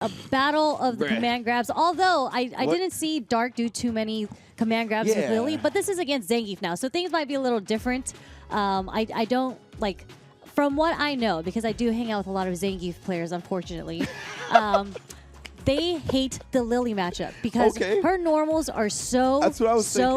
a battle of the command grabs. Although I didn't see Dark do too many command grabs with Lily, but this is against Zangief now, so things might be a little different. I don't like, from what I know, because I do hang out with a lot of Zangief players, unfortunately. They hate the Lily matchup because her normals are so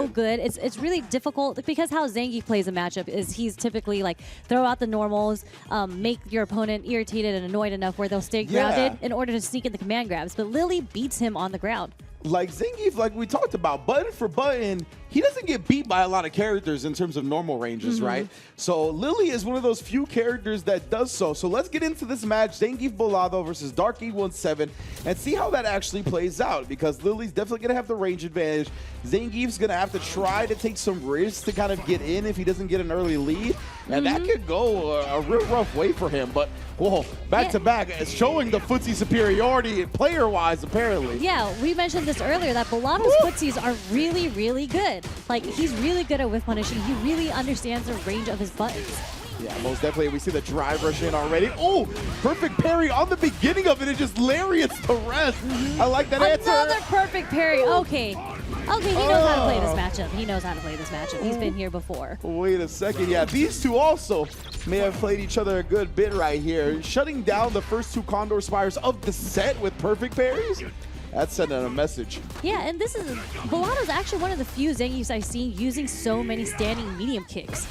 good. It's really difficult because how Zangief plays a matchup is he's typically like throw out the normals, make your opponent irritated and annoyed enough where they'll stay grounded in order to sneak in the command grabs. But Lily beats him on the ground. Like Zangief, like we talked about, button for button, he doesn't get beat by a lot of characters in terms of normal ranges, right? So Lily is one of those few characters that does so. So let's get into this match, Zangief Volado versus Dark817, and see how that actually plays out, because Lily's definitely going to have the range advantage. Zangief's going to have to try to take some risks to kind of get in if he doesn't get an early lead, and that could go a real rough way for him. But, whoa, back-to-back, showing the footsie superiority player-wise, apparently. Yeah, we mentioned this earlier, that Volado's footsies are really, really good. Like, he's really good at whiff punishing. He really understands the range of his buttons. Yeah, most definitely. We see the drive rush in already. Oh, perfect parry on the beginning of it. It just lariats the rest. I like that answer. Another perfect parry. Okay, he knows how to play this matchup. He knows how to play this matchup. He's been here before. Wait a second. Yeah, these two also may have played each other a good bit right here. Shutting down the first two Condor Spires of the set with perfect parries. That's sending a message. Yeah, and this is, Volado's actually one of the few Zangiefs I've seen using so many standing medium kicks.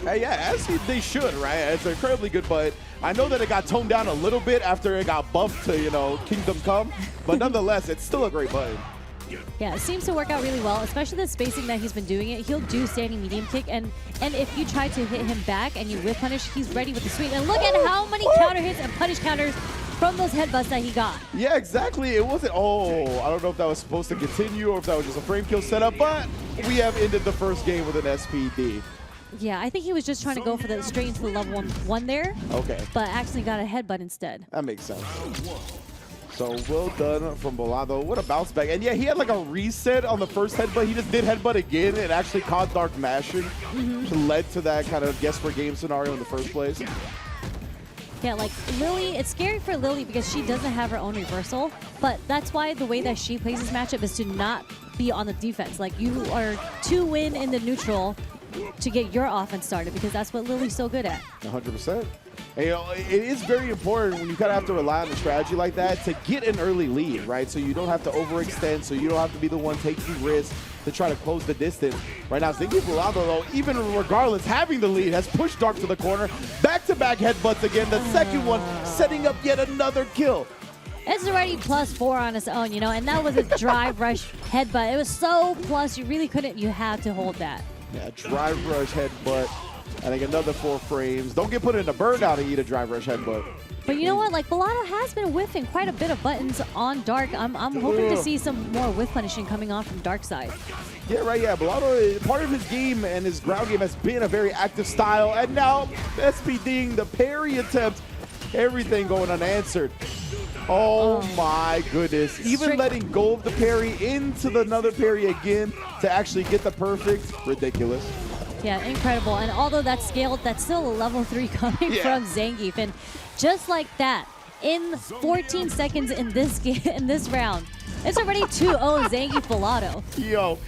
Yeah, as they should, right? It's incredibly good, but I know that it got toned down a little bit after it got buffed to, you know, Kingdom Come, but nonetheless, it's still a great button. Yeah, it seems to work out really well, especially the spacing that he's been doing it. He'll do standing medium kick, and if you try to hit him back and you whip punish, he's ready with the sweep. And look at how many counter hits and punish counters from those headbutts that he got. Yeah, exactly. It wasn't, I don't know if that was supposed to continue or if that was just a frame kill setup, but we have ended the first game with an SPD. Yeah, I think he was just trying to go for the straight into the level one there. Okay. But actually got a headbutt instead. That makes sense. So well done from Volado. What a bounce back. And yeah, he had like a reset on the first headbutt. He just did headbutt again and actually caught Dark mashing, which led to that kind of guess for game scenario in the first place. Yeah, like Lily, it's scary for Lily because she doesn't have her own reversal, but that's why the way that she plays this matchup is to not be on the defense. Like, you are to win in the neutral to get your offense started, because that's what Lily's so good at. 100%. And, you know, it is very important when you kind of have to rely on a strategy like that to get an early lead, right? So you don't have to overextend, so you don't have to be the one taking risks to try to close the distance. Right now, Zangief Volado, though, even regardless, having the lead, has pushed Dark to the corner. Back-to-back headbutts again. The second one setting up yet another kill. It's already +4 on its own, you know, and that was a drive rush headbutt. It was so plus, you really couldn't, you had to hold that. Yeah, drive rush headbutt. I think another 4 frames. Don't get put in a burnout and eat a drive rush headbutt. But you know what? Like, Volado has been whiffing quite a bit of buttons on Dark. I'm hoping to see some more whiff punishing coming on from Dark side. Yeah, right, yeah. Volado, part of his game and his ground game has been a very active style. And now, SPDing the parry attempt, everything going unanswered. Oh my goodness. Even letting go of the parry into another parry again to actually get the perfect. Ridiculous. Yeah, incredible. And although that's scaled, that's still a level 3 coming from Zangief. And just like that, in 14 seconds in this game, in this round, it's already 2-0 Zangief Volado. Yo,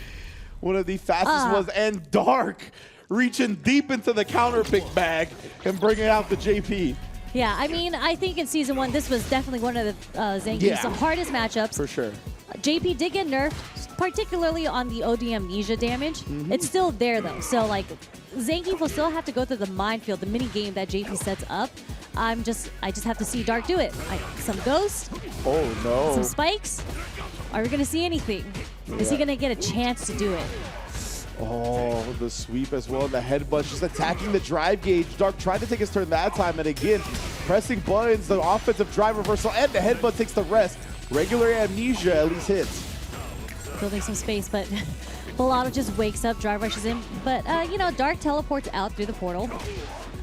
one of the fastest ones, and Dark reaching deep into the counter pick bag and bringing out the JP. Yeah, I mean, I think in Season 1, this was definitely one of the Zangief's hardest matchups. For sure. JP did get nerfed, particularly on the OD amnesia damage. It's still there, though. So, like, Zangief will still have to go through the minefield, the mini game that JP sets up. I just have to see Dark do it. Some ghosts. Oh, no. Some spikes. Are we going to see anything? Is he going to get a chance to do it? Oh, the sweep as well. The headbutt just attacking the drive gauge. Dark tried to take his turn that time, and again, pressing buttons, the offensive drive reversal, and the headbutt takes the rest. Regular amnesia at least hits. Building some space, but Volado just wakes up, drive rushes in. But, you know, Dark teleports out through the portal.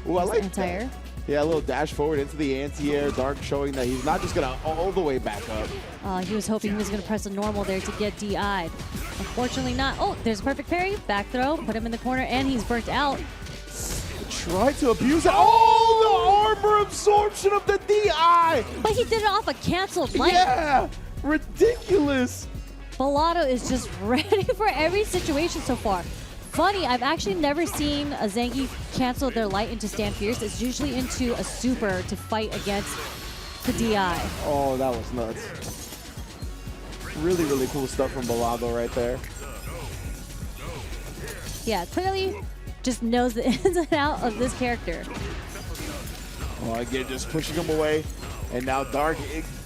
Ooh, I like that. Yeah, a little dash forward into the anti-air. Dark showing that he's not just going to all the way back up. He was hoping he was going to press a normal there to get DI'd. Unfortunately not. Oh, there's a perfect parry. Back throw. Put him in the corner, and he's burnt out. Try to abuse it. Oh, the armor absorption of the DI. But he did it off a canceled light. Yeah, ridiculous. Bellotto is just ready for every situation so far. Funny, I've actually never seen a Zangief cancel their light into stand fierce. It's usually into a super to fight against the DI. Oh, that was nuts. Really, really cool stuff from Bellotto right there. Yeah, clearly just knows the ins and out of this character. Oh, again, just pushing him away. And now Dark,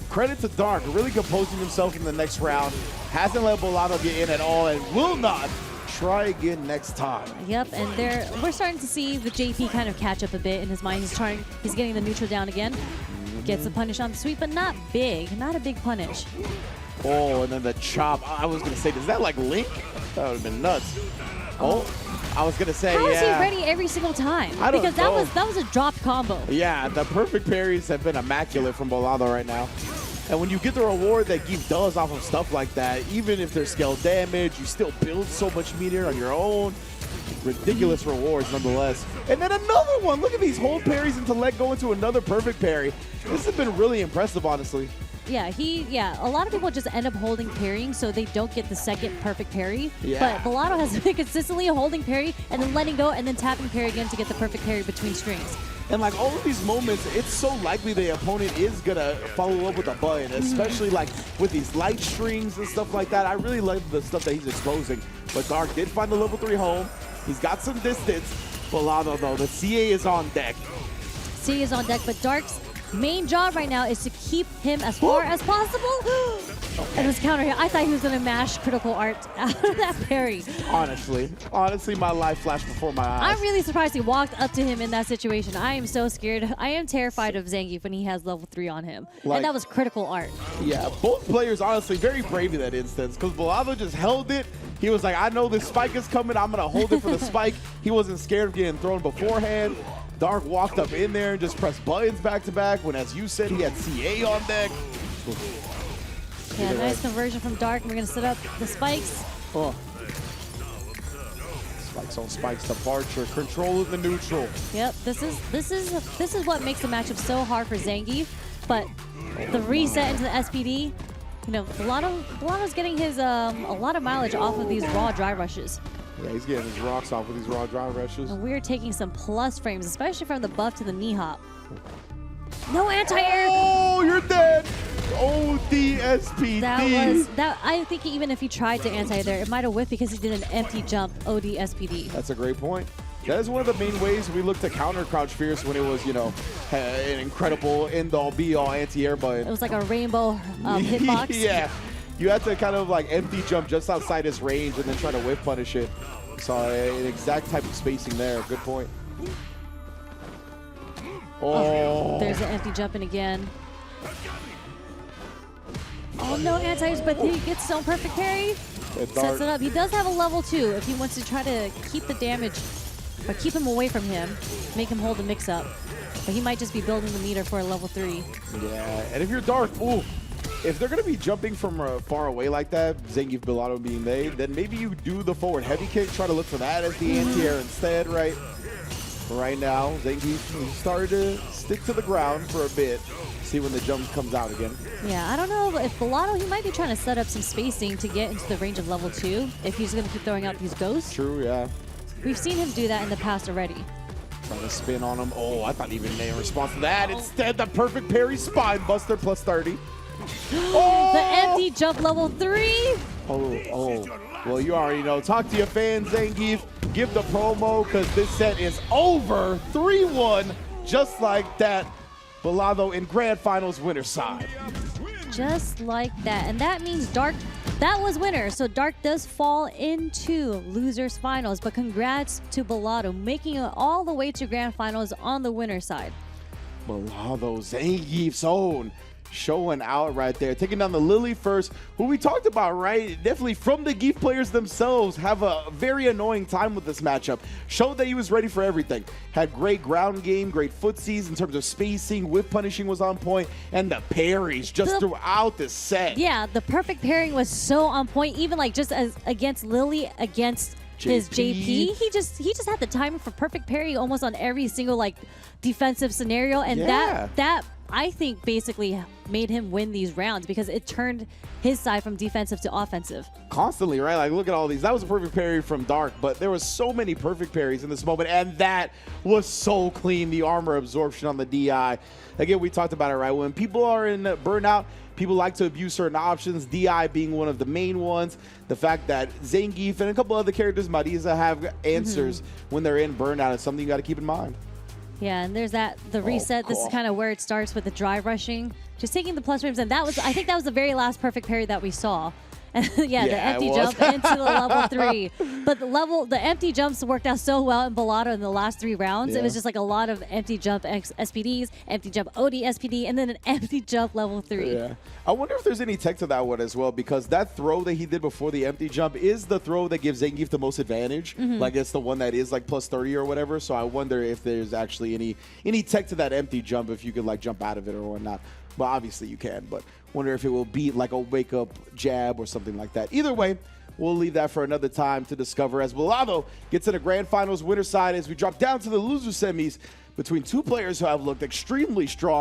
credit to Dark, really composing himself in the next round. Hasn't let Bellotto get in at all and will not try again next time. Yep, and we're starting to see the JP kind of catch up a bit in his mind. He's getting the neutral down again. Gets a punish on the sweep, but not big. Not a big punish. Oh, and then the chop. I was going to say, does that like Link? That would have been nuts. Oh, I was going to say, How is yeah. he ready every single time? I don't because know. that was a dropped combo. Yeah, the perfect parries have been immaculate from Bellotto right now. And when you get the reward that Zangief does off of stuff like that, even if there's scale damage, you still build so much meter on your own. Ridiculous rewards nonetheless. And then another one. Look at these hold parries into let go into another perfect parry. This has been really impressive, honestly. Yeah, a lot of people just end up holding parrying so they don't get the second perfect parry. Yeah. But Bellotto has been consistently holding parry and then letting go and then tapping parry again to get the perfect parry between strings. And like all of these moments, it's so likely the opponent is gonna follow up with a button, especially like with these light strings and stuff like that. I really like the stuff that he's exposing. But Dark did find the level 3 home. He's got some distance. Bellotto though, the CA is on deck. CA is on deck, but Dark's main job right now is to keep him as far as possible. And his counter here, I thought he was gonna mash critical art out of that parry. Honestly, my life flashed before my eyes. I'm really surprised he walked up to him in that situation. I am so scared. I am terrified of Zangief when he has level 3 on him. And that was critical art. Yeah, both players honestly very brave in that instance because Bellotto just held it. He was like, I know this spike is coming. I'm going to hold it for the spike. He wasn't scared of getting thrown beforehand. Dark walked up in there and just pressed buttons back to back when, as you said, he had CA on deck. Yeah, nice conversion from Dark. We're going to set up the spikes. Oh. Spikes on spikes departure. Control in the neutral. Yep, this is what makes the matchup so hard for Zangief. But the reset into the SPD, you know, Bellotto's getting his a lot of mileage off of these raw dry rushes. Yeah, he's getting his rocks off with these raw dry rushes. And we're taking some plus frames, especially from the buff to the knee hop. No anti-air. Oh, you're dead. ODSPD. I think even if he tried to anti there, it might have whiffed because he did an empty jump ODSPD. That's a great point. That is one of the main ways we look to counter Crouch Fierce when it was, you know, an incredible end-all be-all anti-air button. It was like a rainbow hitbox. Yeah. You had to kind of like empty jump just outside his range and then try to whiff punish it. So an exact type of spacing there. Good point. Oh. There's an empty jump in again. Oh, no anti-airs, but he gets his own perfect parry. Sets it up. He does have a level 2 if he wants to try to keep the damage or keep him away from him, make him hold the mix-up. But he might just be building the meter for a level 3. Yeah, and if you're Dark, ooh, if they're going to be jumping from far away like that, Zangief, Bellotto being they, then maybe you do the forward heavy kick, try to look for that as the anti-air instead, right? Right now, Zangief started to stick to the ground for a bit, see when the jump comes out again. Yeah, I don't know if Bellotto, he might be trying to set up some spacing to get into the range of level 2 if he's going to keep throwing out these ghosts. True, yeah. We've seen him do that in the past already. Trying to spin on him. Oh, I thought even in response to that. Instead, the perfect parry spine buster plus 30. Oh! The empty jump level 3. Oh. Well, you already know. Talk to your fans, Zangief. Give the promo because this set is over. 3-1, just like that. Bellotto in Grand Finals winner side. Just like that. And that means Dark, that was winner. So Dark does fall into losers finals. But congrats to Bellotto, making it all the way to Grand Finals on the winner side. Bellotto, Zangief's own. Showing out right there. Taking down the Lily first, who we talked about, right? Definitely from the Zangief players themselves have a very annoying time with this matchup. Showed that he was ready for everything. Had great ground game, great footsies in terms of spacing, whip punishing was on point, and the parries just throughout the set. Yeah, the perfect pairing was so on point, even like just as against Lily, against his JP. He just had the timing for perfect parry almost on every single like defensive scenario, and that I think basically made him win these rounds because it turned his side from defensive to offensive. Constantly, right? Like, look at all these. That was a perfect parry from Dark, but there was so many perfect parries in this moment, and that was so clean, the armor absorption on the DI. Again, we talked about it, right? When people are in burnout, people like to abuse certain options, DI being one of the main ones. The fact that Zangief and a couple other characters, Marisa, have answers when they're in burnout is something you got to keep in mind. Yeah, and there's the reset. Cool. This is kind of where it starts with the dry rushing, just taking the plus frames, and I think that was the very last perfect parry that we saw. The empty jump into the level 3. But the empty jumps worked out so well in Bellata in the last 3 rounds. It was just like a lot of empty jump SPDs, empty jump OD SPD, and then an empty jump level 3. Yeah. I wonder if there's any tech to that one as well, because that throw that he did before the empty jump is the throw that gives Zangief the most advantage. Like, it's the one that is like plus 30 or whatever. So I wonder if there's actually any tech to that empty jump, if you could like jump out of it or whatnot. Well, obviously you can, but wonder if it will be like a wake-up jab or something like that. Either way, we'll leave that for another time to discover as Bellata gets to the Grand Finals winner side as we drop down to the loser semis between two players who have looked extremely strong.